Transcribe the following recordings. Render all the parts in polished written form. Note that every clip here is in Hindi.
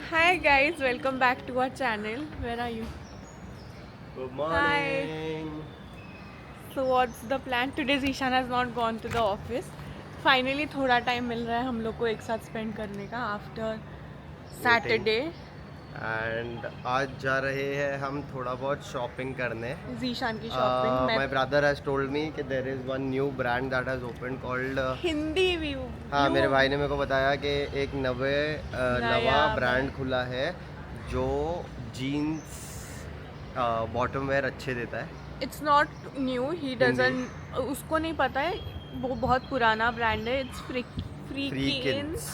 Hi guys, welcome back to our channel. Where are you? Good Hi. morning. So what's the plan? Today Zishan has not gone to the office. Finally थोड़ा टाइम मिल रहा है हम लोग को एक साथ स्पेंड करने का आफ्टर Waiting. सैटरडे. And आज जा रहे हैं हम थोड़ा बहुत शॉपिंग करने. जीशान की shopping. My brother has told me कि there is one new brand that has opened called. Hindi view. हाँ मेरे भाई ने मेरे को बताया कि एक नवा ब्रांड खुला है जो जीन्स बॉटम वेयर अच्छे देता है. It's not new. He doesn't. उसको नहीं पता है. वो बहुत पुराना ब्रांड है. It's Freakins.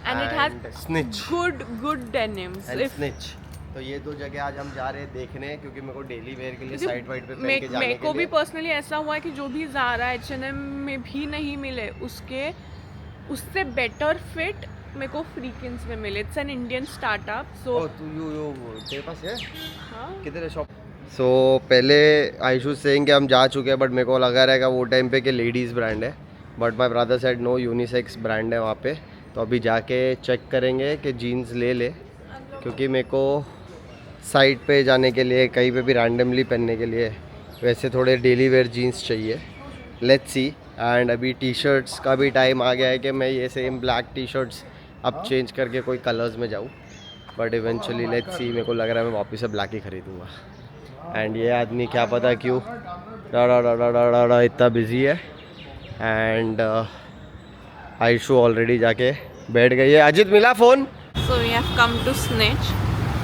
And it has Snitch. good denims. And Snitch. तो ये दो जगह आज हम जा रहे हैं देखने क्योंकि मेरे को डेली वेयर के लिए साइड वाइड पे पहन के जाने मेरे के को भी लिए. पर्सनली ऐसा हुआ है कि जो भी ज़ारा H&M में भी नहीं मिले उससे बेटर फिट मेरे को फ्रीकिंस में मिले. It's an Indian startup. So तेरे पास है हाँ किधर है शॉप. सो पहले आयुषु सेइंग कि हम जा चुके हैं बट मेरे को लगा रहेगा वो टाइम पे कि लेडीज़ ब्रांड है but my brother said no unisex brand है वहाँ पे. तो अभी जाके चेक करेंगे कि जीन्स ले क्योंकि मेरे को साइड पे जाने के लिए कहीं पे भी रैंडमली पहनने के लिए वैसे थोड़े डेली वेयर जीन्स चाहिए. Let's see. एंड अभी टी शर्ट्स का भी टाइम आ गया है कि मैं ये सेम ब्लैक टी शर्ट्स अब चेंज करके कोई कलर्स में जाऊँ बट इवेंचुअली लेट्स सी. मेरे को लग रहा है मैं वापस से ब्लैक ही खरीदूँगा. एंड ये आदमी क्या पता क्यों डा इतना बिजी है. एंड आयुषु ऑलरेडी जाके बैठ गई है. अजित मिला phone. so we have come to Snitch.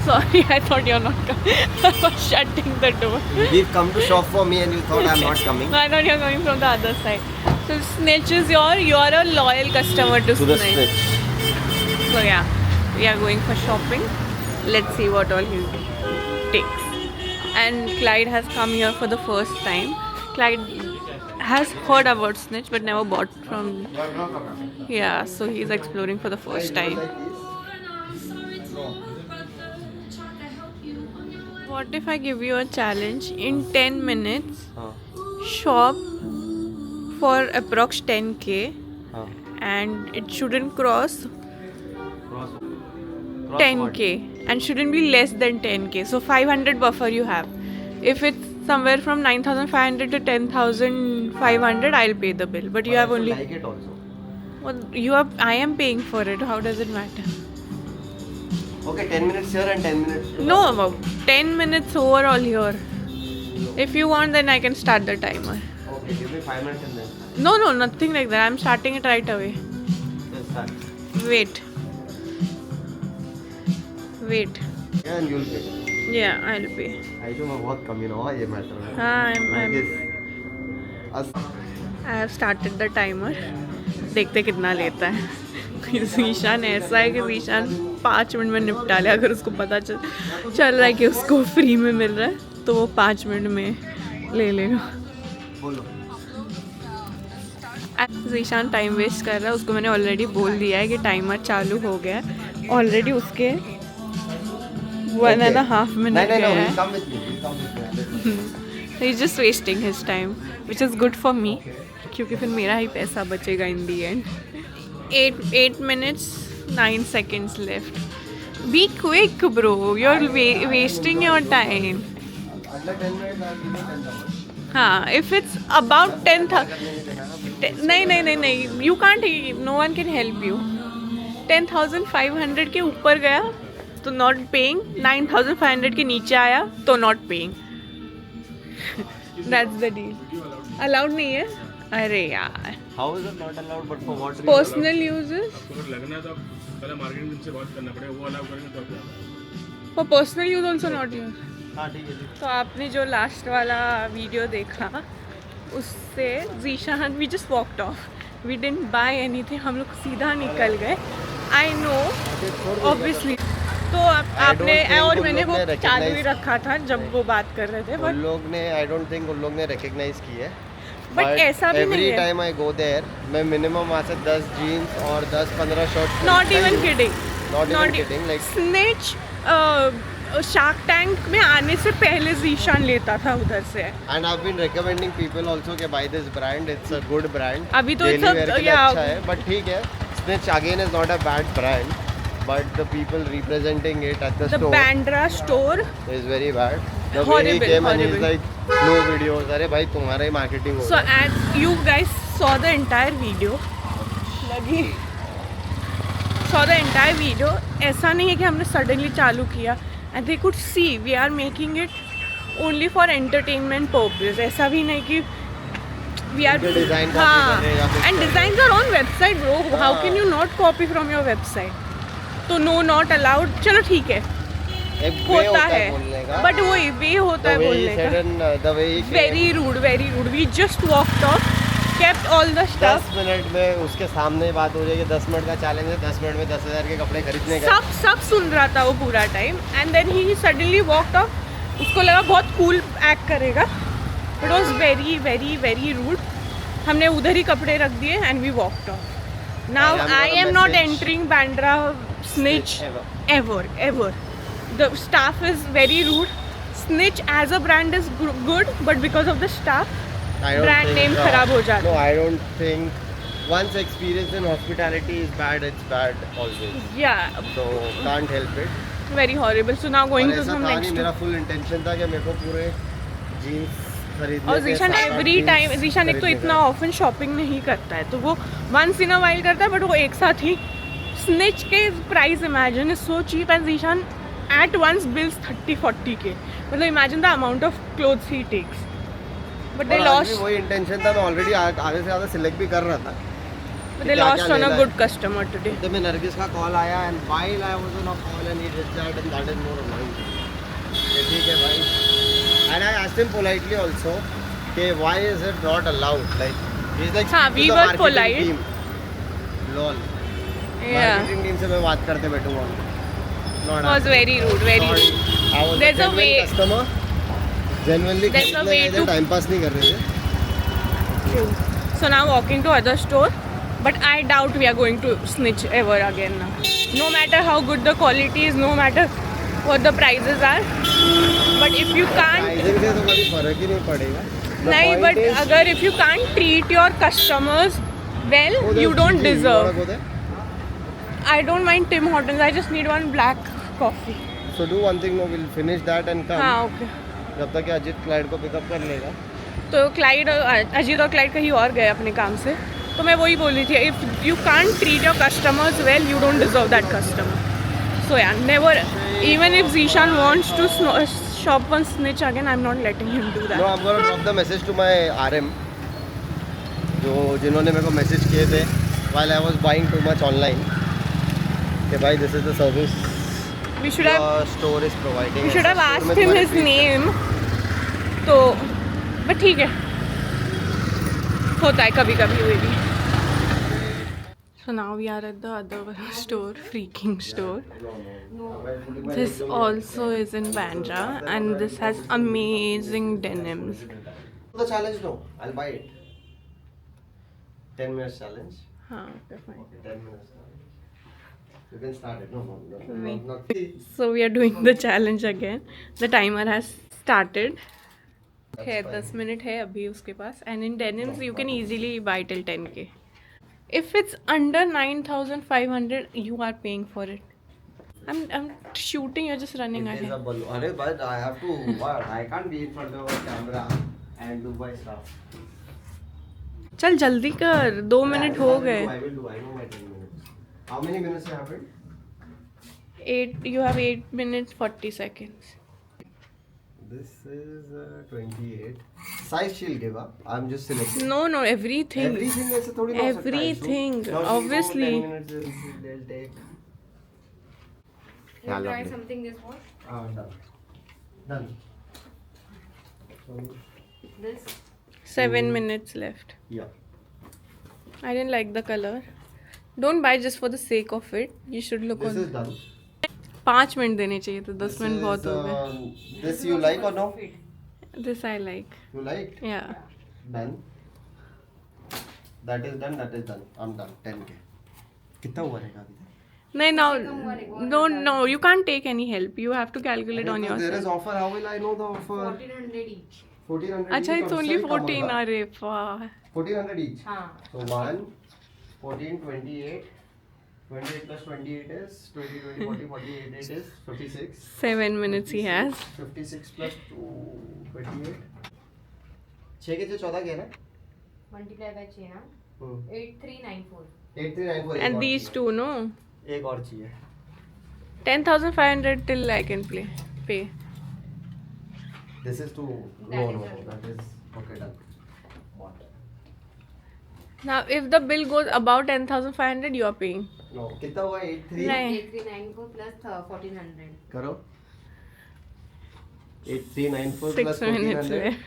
Sorry, I thought you're not coming. I was shutting the door. We've come to shop for me and you thought I'm not coming. No, I thought you're coming from the other side. So Snitch is you're a loyal customer to To the Snitch. Snitch. So yeah, we are going for shopping. Let's see what all he takes. And Clyde has come here for the first time. Clyde has heard about Snitch but never bought from. Yeah, so he's exploring for the first time. What if I give you a challenge? In 10 minutes, shop for approx 10k and it shouldn't cross 10k and shouldn't be less than 10k. So 500 buffer you have. If it's somewhere from 9,500 to 10,500, I'll pay the bill. But you have only. Like it also. Well, I am paying for it. How does it matter? Okay, 10 minutes here and 10 minutes. No, 10 minutes overall here. If you want, then I can start the timer. Okay, give me 5 minutes and then. No, nothing like that. I'm starting it right away. Let's start. Wait. Yeah, and you'll pay. Yeah, I'll pay. आयुषु मैं बहुत कम ही ना हुआ ये मैटर में. हाँ, I have started the timer. देखते कितना लेता है. ज़ीशान ऐसा है कि ज़ीशान 5 मिनट में निपटा ले. अगर उसको पता चल रहा है कि उसको फ्री में मिल रहा है तो वो 5 मिनट में ले लेगा. बोलो. ज़ीशान टाइम वेस्ट कर रहा है. उसको मैंने ऑलरेडी बोल दिया है कि टाइमर चालू हो गया है. ऑलरेडी उसके 1.5 मिनट गया है. We'll come with me. He's just wasting his time, which is good for me, क्योंकि फिर मेरा ही पैसा बचेगा in the end. 8 minutes 9 seconds left. Be quick, bro. You're wasting your time. Under 10 minutes I'll give you 10,000. हाँ, if it's about 10,000. नहीं. You can't. No one can help you. 10,500 के ऊपर गया तो not paying. 9,500 के नीचे आया तो not paying. That's the deal. Allowed नहीं है. अरे यार. How is it not allowed but for what reason? Personal uses. अगर लगना है तो पहले मार्केटिंग से बात करना पड़ेगा. वो अलाउ करेंगे तो क्या. For personal use also not use. हाँ ठीक है. तो आपने जो लास्ट वाला वीडियो देखा उससे Zeeshan we just walked off. We didn't buy anything. हम लोग सीधा निकल गए. I know obviously. तो आपने और मैंने वो चालू ही रखा था जब वो बात कर रहे थे. उन लोग ने I don't think उन लोग ने recognize की है. बट ऐसा भी नहीं Every है. time I go there मैं minimum वहाँ से 10 jeans और 10-15 shorts. Not even kidding. Not even kidding. Like Snitch shark tank में आने से पहले ज़ीशान लेता था उधर से. and I've been recommending people also कि buy this brand. It's a good brand. अभी तो Daily wear के लिए yeah. अच्छा है. But ठीक है. Snitch again is not a bad brand. but the people representing it at the The store Bandra store. is very bad. The way he Horrible, came and he's horrible. like, no videos. अरे भाई तुम्हारा ही marketing हो So रहा है. as you guys saw the entire video, लगी saw the entire video. ऐसा नहीं है कि हमने suddenly चालू किया. And they could see we are making it only for entertainment purpose. ऐसा भी नहीं कि we are उनके design copy हाँ. करेगा, कुछ And designs are on website, bro. How can you not copy from your website? तो no not allowed. चलो ठीक है. एक way होता है. बोलने का. But वो वे होता है The way he बोलने said का. and the way he came. Very rude, very rude. We just walked off, kept all the stuff. 10 minute में उसके सामने ही बात हो जाएगी. 10 मिनट का चैलेंज है. 10 मिनट में 10,000 के कपड़े खरीदने का. सब सुन रहा था वो पूरा time and then he suddenly walked off. उसको लगा बहुत कूल एक्ट करेगा. It was very very very rude. हमने उधर ही कपड़े रख दिए and we walked off. Now I am I gonna am not message entering Bandra Snitch ever. The staff is very rude. Snitch as a brand is good but because of the staff I don't brand think, name खराब हो जाता No, I don't think. Once experience in hospitality is bad, it's bad always. या So can't help it. Very horrible. So now और गोइंग टू ऐसा सम था नहीं, नेक्स्ट. मेरा फुल इंटेंशन था कि मेरे को पूरे जीन्स खरीदने और थे, Zeeshan 7-8 every jeans time Zeeshan एक तो खरीदने इतना थे. ऑफन शॉपिंग नहीं करता है. तो वो वंस इन अ वाइल करता है बट वो एक साथ ही. स्निच के price imagine is so cheap and Zeeshan at once bills 30-40 के. मतलब imagine the amount of clothes he takes. But they और आज भी लॉस्ट वही इंटेंशन था. मैं ऑलरेडी आधे से ज़्यादा सिलेक्ट भी कर रहा था. They lost on a good customer today. तो मैं नरगिस का कॉल आया and while I was on a call and he did that and that is more annoying. ठीक है भाई. And I asked him politely also कि why is it not allowed. Like he is like हाँ, we were polite. लॉल. या मार्केटिंग टीम से मैं बात करते बैठूंगा. Not was very rude very. There's a way. Customer genuinely There's a way to- time pass नहीं कर रहे थे. So now walking to other store, but I doubt we are going to snitch ever again now. No matter how good the quality is, no matter what the prices are, but if you can't, pricing से तो कभी फर्क ही नहीं पड़ेगा. The नहीं, point but is- अगर if you can't treat your customers well, Oh, there's you don't GT. You wanna deserve. go there? I don't mind Tim Hortons. I just need one black coffee. So do one thing, no, we'll finish that and come. हाँ okay. जब तक कि अजीत क्लाइंट को पिकअप कर लेगा. तो क्लाइड अजीत और क्लाइड कहीं और गए अपने काम से. तो मैं वही बोल रही थी, if you can't treat your customers well you don't deserve that customer. So yeah never, even if Zeeshan wants to shop one snitch again, I am not letting him do No, that. I'm gonna drop the message to my RM. जिन्होंने मेरे को मैसेज किए थे while I was buying too much online. कि भाई this is the service we should have your store is providing. We should have Store में आस्क्ड हिम तुम्हारी हिज fees है. नेम. तो बट ठीक है, होता है कभी कभी वो भी. So now we are at the other store, Freaking store. This also is in Bandra and this has amazing denims. The challenge, no, I'll buy it. 10 minutes challenge. हाँ, okay, fine. 10 minutes challenge. You can start it. No, Wait. not. So we are doing the challenge again. The timer has started. है 10 मिनट है अभी उसके पास. And in denims you can easily buy till 10K. If it's under 9,500, you are paying for it. I'm shooting. You're just running It is ahead. a balloon. अरे but I have to what? I can't be in front of a camera and do my stuff. चल जल्दी कर. 2 मिनट हो गए. I will do. I know my 10 minutes. How many minutes have happened? 8. You have 8 minutes 40 seconds. This is 28. Size she'll give up. I'm just selecting. No, everything. Everything ऐसे थोड़ी ना हो सकता है, Everything, Aishu. Now she'll go obviously. 10 minutes they'll take. Can you try something this one? Done. Done. So, This? 7 minutes left. yeah. I didn't like the color. Don't buy just for the sake of it. You should look This on. is done. 5 minute देने चाहिए थे. 10 This मिनट is, बहुत हो गए. This you like or no? This I like. You liked? Yeah. Done. That is done. That is done. I'm done. 10K. कितना हुआ रहेगा अभी तक? नहीं, now no, you can't take any help. You have to calculate on There is yourself. offer. How will I know the offer? 1400 each. 1400. अच्छा, each it's और only उससे कम 14. होगा। अरे वाह. 1400 each. हाँ. So 1, 14, 28. 28 plus 28 is 20, 20, 40, 48 it is 56. 7 minutes he has. 56 plus 2, 28. 6 के 14 के ना? Multiply by 6 ना? 8394. 8394. And these two, no? एक और चाहिए. 10,500 till I can pay. This is to That no. is That is okay done. Now, if the bill goes above 10,500, you are paying. No. कितना हुआ 83? नहीं. 8394 plus 1400. करो. 8394 6 plus minutes 1400 left.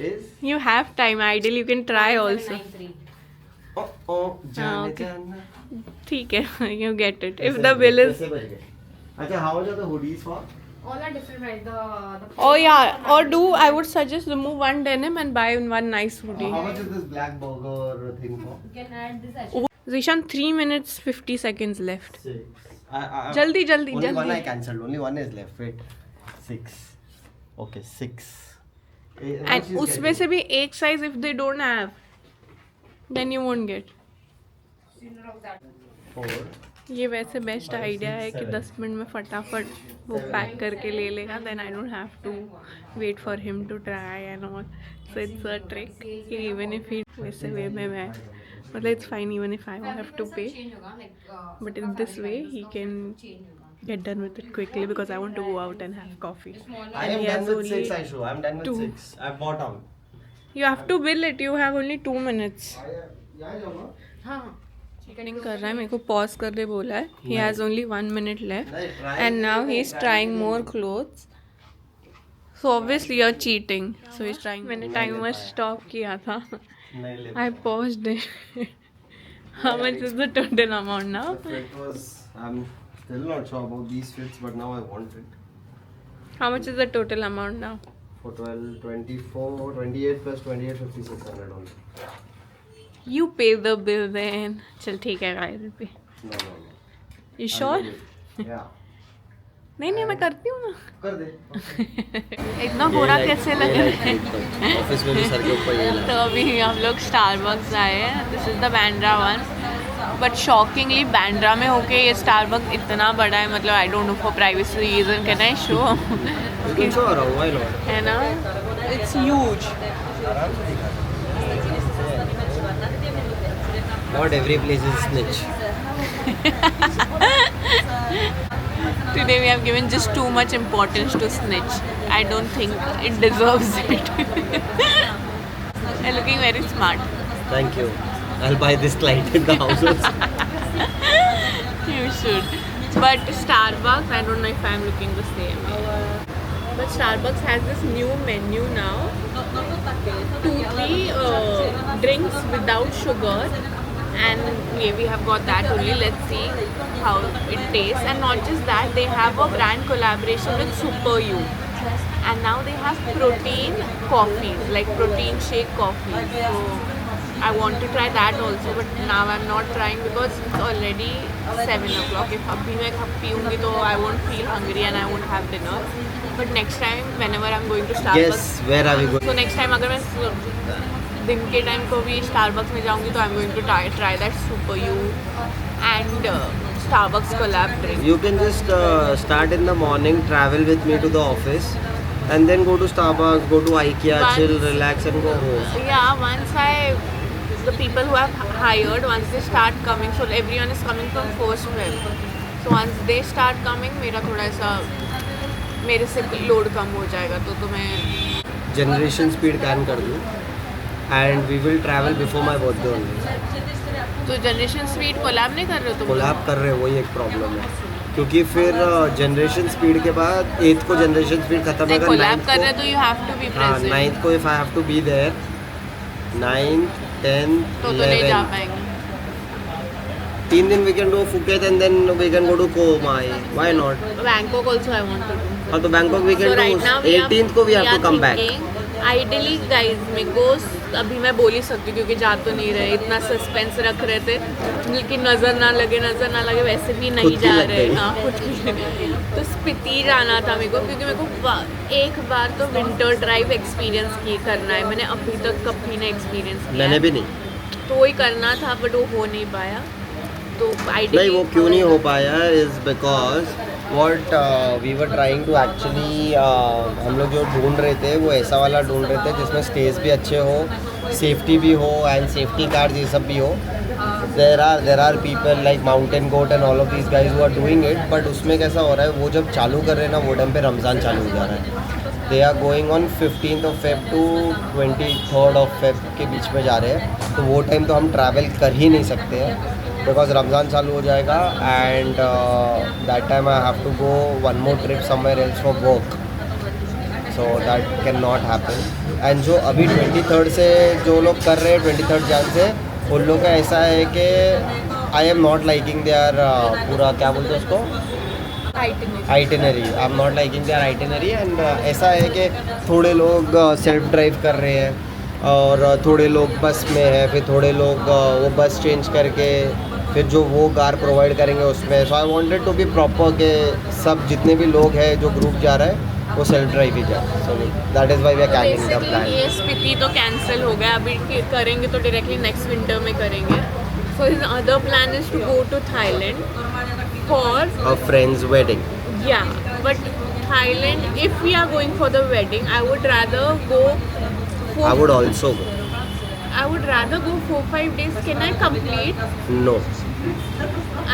is You have time. Ideally, you can try also. 93. जाने okay. जाना. ठीक है. You get it. If the bill is... कैसे बच गए? अच्छा, how much are the hoodies for? All are different price. The Oh yeah. Or I would suggest remove one denim and buy one nice hoodie. How much is this black burger thing for? You can add this actually. Zishan, 3 minutes 50 seconds left. 6. Jaldi, Only one I jaldi. cancelled. Only one is left. Wait. 6. Okay, 6. And उसमें से भी एक size if they don't have, then you won't get. Sooner of that. 4. ये वैसे बेस्ट आइडिया है कि 10 मिनट में फटाफट वो पैक करके ले लेगा. Then I don't have to wait for him to try and all. So it's a trick कि इवन इफ ही वैसे वे में मैं मतलब it's fine even if I have to pay, Change होगा like. But in this way he can Change होगा. get done with it quickly because I want to go out and have coffee. I am he done has with only 6, Aishu. I am done with 2. 6. I bought out. You have to bill it. You have only 2 minutes. यहाँ जाऊँगा? हाँ. Checking कर रहा है, मेरे को pause कर दे बोला है. He has only 1 minute left, नहीं, try and now he's try trying नहीं. more clothes. So obviously you're cheating. So he's trying. मैंने timer stop किया था. नहीं ले. I paused it. How much is the total amount now? The fit was. I'm still not sure about these fits, but now I want it. How much is the total amount now? For 12, 24, 28 plus 28, 5600 only. You pay the bill then. चल ठीक है, I will pay. No. You sure? Yeah. नहीं नहीं मैं करती हूँ ना. कर दे. इतना बुरा कैसे लग रहा है? ऑफिस में भी सर के ऊपर ये तो अभी हम लोग स्टारबक्स आए हैं. This is the Bandra one. But shockingly Bandra में होके ये स्टारबक्स इतना बड़ा है. मतलब I don't know for privacy reason can I show. लेकिन शो आ रहा हूँ, why not? है ना? It's huge. Not every place is snitch. Today we have given just too much importance to snitch. I don't think it deserves it. You're looking very smart. Thank you. I'll buy this light in the house. You should. But Starbucks, I don't know if I'm looking the same way. But Starbucks has this new menu now. 2-3 drinks without sugar. And yeah, we have got that only. Let's see how it tastes. And not just that, they have a brand collaboration with Super You. And now they have protein coffees, like protein shake coffee. So I want to try that also, but now I'm not trying because it's already 7 o'clock. If abhi मैं पीऊँगी तो I won't feel hungry and I won't have dinner. But next time, whenever I'm going to Starbucks, Yes, where are we going? so next time अगर मैं दिन के टाइम को भी स्टारबक्स में जाऊंगी तो I am going to try that super you and Starbucks collab drink. You can just start in the morning, travel with me to the office, and then go to Starbucks, go to IKEA, Once- chill, relax, and go home. Yeah, the people who have hired, once they start coming, so everyone is coming from 1st Feb. So once they start coming, मेरा थोड़ा सा मेरे से लोड कम हो जाएगा तो मैं Generation speed can कर दूँ, and we will travel before my birthday only. तो जनरेशन स्वीट कोलैब नहीं कर रहे हो तुम? कोलैब कर रहे हैं, वही एक प्रॉब्लम है, क्योंकि फिर जनरेशन स्पीड के बाद 8th को जनरेशन स्पीड खत्म नहीं होगा. कोलैब 9th कर रहे को, हो तो यू हैव टू बी हाँ, प्रेजेंट. 9th को if I have to be there, 9th, 10th, तो नहीं जा 11th. पाएंगे. 3 दिन we can do Phuket and then we can go to Koh Mai. Why not? Bangkok also I want to do. हाँ, तो Bangkok we So can right now do. we are- 18th को we have to come back. Ideally guys मेरे को अभी मैं बोल ही सकती हूँ क्योंकि जा तो नहीं रहे. इतना सस्पेंस रख रहे थे कि नज़र ना लगे वैसे भी नहीं खुद की जा लग रहे. गई. हाँ खुद की. तो स्पीति जाना था मेरे को क्योंकि मेरे को एक बार तो विंटर ड्राइव एक्सपीरियंस करना है. मैंने अभी तक कभी नहीं एक्सपीरियंस किया. मैंने भी नहीं. तो वही करना था बट वो हो नहीं पाया. तो आइडिया नहीं, वो क्यों नहीं हो पाया is because what we were trying to actually, हम लोग जो ढूंढ रहे थे वो ऐसा वाला ढूंढ रहे थे जिसमें स्टेज भी अच्छे हो, सेफ्टी भी हो एंड सेफ्टी कार्ड ये सब भी हो. There are people like mountain goat and all of these guys who are doing it. But उसमें कैसा हो रहा है, वो जब चालू कर रहे हैं ना वो टाइम पे रमज़ान चालू हो जा रहा है. They are going on 15th of Feb to 23rd of Feb के बीच में जा रहे हैं. तो वो टाइम तो हम ट्रैवल कर ही नहीं सकते हैं बिकॉज रमज़ान चालू हो जाएगा and that time I have to go one more trip somewhere else for work. So that can not happen. And जो अभी 23rd से जो लोग कर रहे हैं 23rd Jan से, उन लोग का ऐसा है कि I am not liking their पूरा क्या बोलते हैं उसको, itinerary. I am not liking their itinerary. And ऐसा है कि थोड़े लोग सेल्फ ड्राइव कर रहे हैं और थोड़े लोग बस में है, फिर थोड़े लोग वो बस चेंज करके फिर जो वो कार प्रोवाइड करेंगे उसमें. So I wanted to be proper के सब जितने भी लोग हैं जो ग्रुप जा रहा है वो सेल्फ ड्राइव ही जाए. So that is why we are cancelling the plan. ये स्पीति तो कैंसिल हो गया, अभी करेंगे तो डायरेक्टली नेक्स्ट विंटर में करेंगे. So his other plan is to go to Thailand for a friends wedding. Yeah, but Thailand, if we are going for the wedding, I would rather go I would also go. I would rather go 4-5 days. Can I complete? No.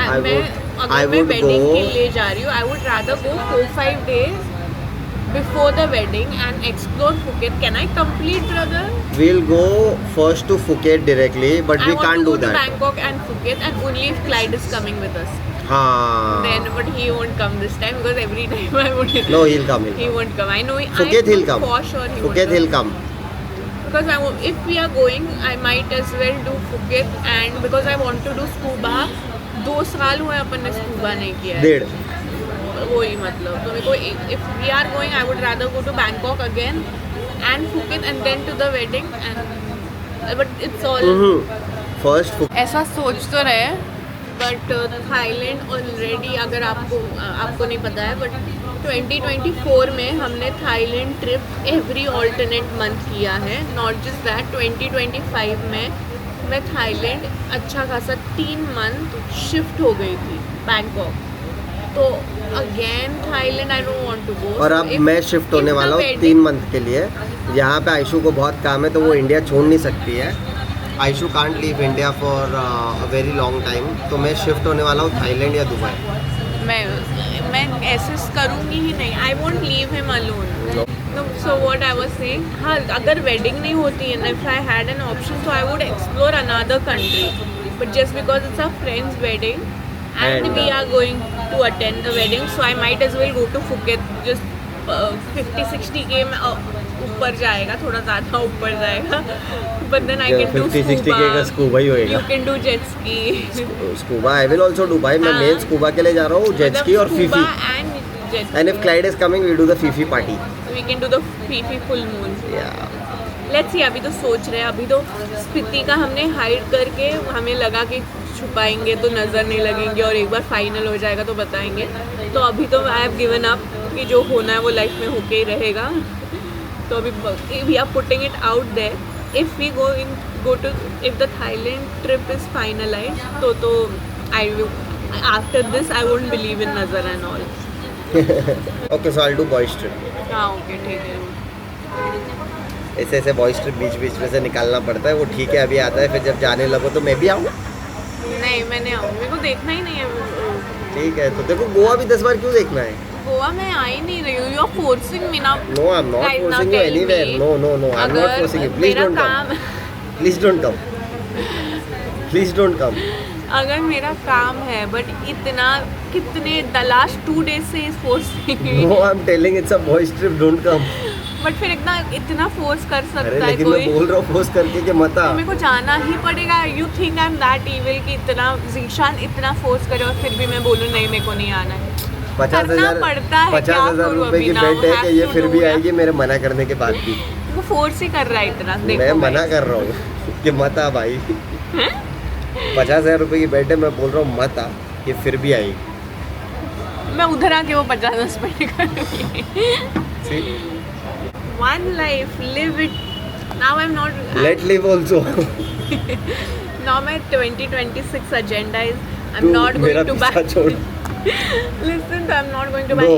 I मैं would अगर मैं wedding go. के लिए जा रही हूँ, I would rather go 4-5 days before the wedding and explore Phuket. Can I complete, brother? We'll go first to Phuket directly, but we I want can't to do go to that. Bangkok and Phuket, and only if Clyde is coming with us. हाँ. Then, but he won't come this time because every time I would. No, he'll come. He won't come. I know. Phuket I he'll know come. for sure he won't Phuket come. he'll come. Because if we are going, I might as well do Phuket, and because I want to do scuba. 2 साल हुए अपन ने स्कूबा नहीं किया है. 1.5. वही मतलब तो मेरे को if we are going, I would rather go to Bangkok again and Phuket and then to the wedding and but it's all First Phuket. ऐसा सोच तो रहे बट थाईलैंड ऑलरेडी अगर आपको नहीं पता है बट 2024 में हमने Thailand trip every alternate month किया है. नॉट जस्ट दैट 2025 में मैं थाईलैंड अच्छा खासा 3 मंथ शिफ्ट हो गई थी बैंकॉक. तो again Thailand I don't want to go. और अब मैं शिफ्ट होने वाला हूँ 3 मंथ के लिए. यहाँ पे आयशु को बहुत काम है तो वो इंडिया छोड़ नहीं सकती है. Aishu can't leave India for a very long time. तो मैं शिफ्ट होने वाला हूँ थाईलैंड या दुबई. मैं ऐसे करूँगी ही नहीं. I won't leave him alone. So what I was saying, हाँ अगर वेडिंग नहीं होती and if I had an option तो I would explore another country. But just because it's a friends wedding and we are going to attend the wedding, so I might as well go to Phuket. Just 50-60 k में ऊपर जाएगा, थोड़ा ज़्यादा ऊपर जाएगा. But then I can do 50-60 scuba. के का स्कूबा ही होएगा. You can do jet ski. Scuba I will also do. भाई मैं हाँ. मेन स्कूबा के लिए जा रहा हूँ. जेट स्की और Phi Phi. and jet and if Clyde is coming we do the Phi Phi party. we can do the Fifi full moon. Yeah. Let's see. अभी तो सोच रहे हैं, अभी तो स्पीति का हमने हाइड करके हमें लगा कि छुपाएंगे तो नज़र नहीं लगेंगे और एक बार फाइनल हो जाएगा तो बताएंगे. तो अभी तो आई हैव गिवन अप कि जो होना है वो लाइफ में होके ही रहेगा. तो अभी we are putting it out there. If we go to if the Thailand trip is finalized तो I will, after this I won't believe in nazar and all. Okay so I do boys trip. हाँ ओके ठीक है. ऐसे ऐसे बॉयज ट्रिप बीच बीच में से निकालना पड़ता है. वो ठीक है अभी आता है, फिर जब जाने लगो तो मैं भी आऊँ. नहीं मैं नहीं आऊँ, मेरे को देखना ही नहीं है. ठीक है तो देखो गोवा भी 10 बार क्यों देखना है. गोवा में आ ही नहीं रही हूँ. यू आर फोर्सिंग मी ना. No I am not Guys, now forcing you tell anywhere. me, no no no I am not अगर फोर्सिंग यू. प्लीज मेरा डोंट काम come. Please don't come. Please don't come. अगर मेरा काम है बट इतना कितने द लास्ट 2 days से इस forcing. No I am telling it's a boys trip. Don't come. But फिर इतना फोर्स कर अरे सकता है लेकिन कोई. मैं बोल रहा हूँ फोर्स करके कि मत आ. तो मेरे को जाना ही पड़ेगा. You think I am that evil कि इतना जीशान इतना फोर्स करे और फिर भी मैं बोलूँ नहीं मेरे को नहीं आना है. 50,000 रुपए की बेट है कि ये फिर भी आएगी मेरे मना करने के बाद भी. वो फोर्स ही कर रहा है इतना. मैं देखो मना कर रहा हूँ कि मत आ भाई. 50,000 रुपए की बेट है, मैं बोल रहा हूँ मत आ. ये फिर भी आएगी. मैं उधर आके वो 50 स्पेंड करूँगी. One life, live it. Now I'm not. Let live also. Now my 2026 agenda is I'm not मेरा going to buy. पीछा छोड़ Listen, I'm not going to buy No.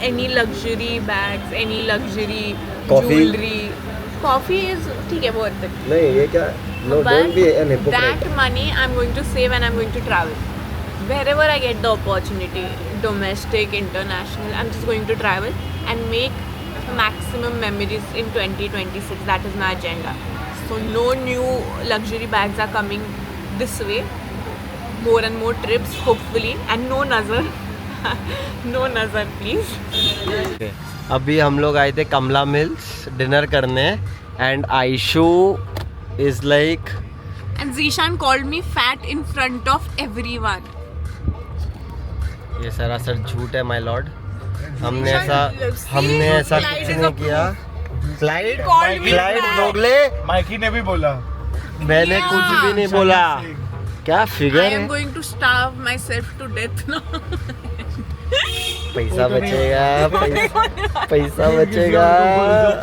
any luxury bags, any luxury Coffee? jewelry. Coffee is ठीक है, worth it. नहीं ये क्या no But don't be an hypocrite that money I'm going to save and I'm going to travel. Wherever I get the opportunity, domestic, international, I'm just going to travel and make maximum memories in 2026. That is my agenda. So no new luxury bags are coming this way. More and more trips, hopefully, and no nazar. No nazar, please. Okay. अभी हम लोग आए थे कमला मिल्स डिनर करने and Aishu is like And Zishan called me fat in front of everyone. ये सरासर झूठ है माय लॉर्ड हमने Zishan, ऐसा see, कुछ slide is नहीं a किया slide called me slide fat. दोगले माइकी ने भी बोला मैंने Yeah. कुछ भी नहीं बोला क्या I फिगर am है going to starve myself to death now. पैसा बचेगा पैसा बचेगा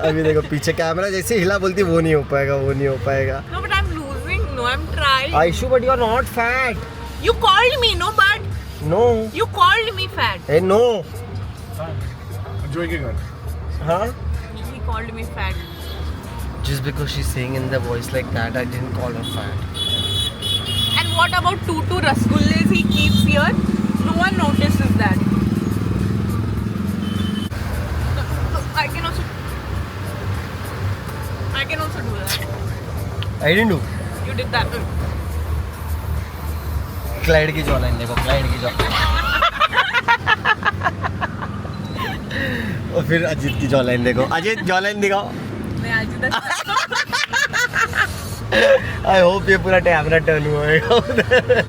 अभी देखो पीछे कैमरा जैसे हिला बोलती वो नहीं हो पाएगा No, but I'm losing. No, I'm trying. Ayshu but you are not fat You called me, no, but no you called me fat. ए नो जोई के घर हाँ He called me fat. just because she's saying in the voice like that I didn't call her fat And what about Tutu Rasgullas he keeps here? No one notices that. I can also do that. I didn't do You did that. Clyde की जॉलाइन देखो क्लाइड की जॉलाइन और फिर अजीत की जॉलाइन देखो अजीत जॉलाइन दिखाओ मैं आज इधर आई होप ये पूरा कैमरा टर्न हुआ है